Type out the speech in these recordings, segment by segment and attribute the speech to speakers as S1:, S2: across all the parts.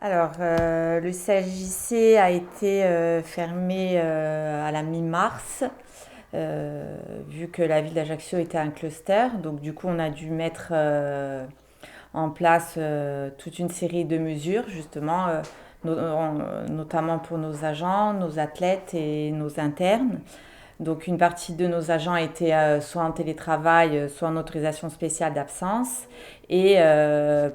S1: Le CHJC a été fermé à la mi-mars, vu que la ville d'Ajaccio était un cluster. Donc, du coup, on a dû mettre en place toute une série de mesures, justement, notamment pour nos agents, nos athlètes et nos internes. Donc une partie de nos agents étaient soit en télétravail, soit en autorisation spéciale d'absence. Et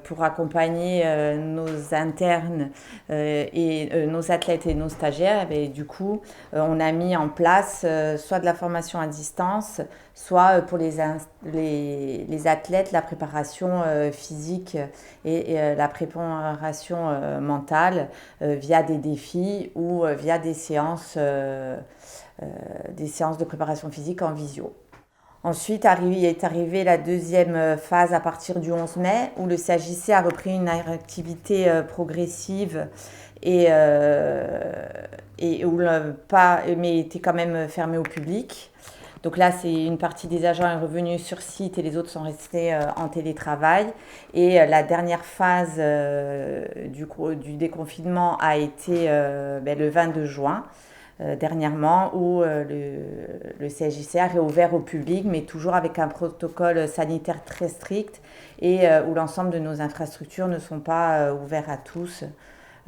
S1: pour accompagner nos internes et nos athlètes et nos stagiaires, du coup, on a mis en place soit de la formation à distance, soit pour les athlètes, la préparation physique et la préparation mentale via des défis ou via des séances de préparation physique en visio. Ensuite est arrivée la deuxième phase à partir du 11 mai, où le CHJC a repris une activité progressive et, mais était quand même fermé au public. Donc là, c'est une partie des agents est revenue sur site et les autres sont restés en télétravail. Et la dernière phase du déconfinement a été le 22 juin dernièrement, où le CSJC a réouvert au public, mais toujours avec un protocole sanitaire très strict et où l'ensemble de nos infrastructures ne sont pas ouvertes à tous,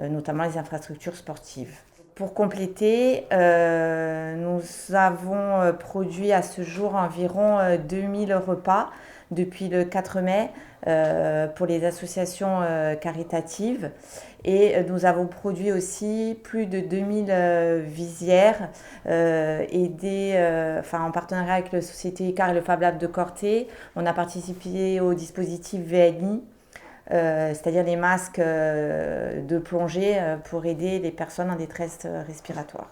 S1: notamment les infrastructures sportives. Pour compléter, nous avons produit à ce jour environ 2000 repas depuis le 4 mai pour les associations caritatives. Et nous avons produit aussi plus de 2000 visières en partenariat avec la Société Icar et le Fab Lab de Corté. On a participé au dispositif VNI, c'est-à-dire les masques de plongée pour aider les personnes en détresse respiratoire.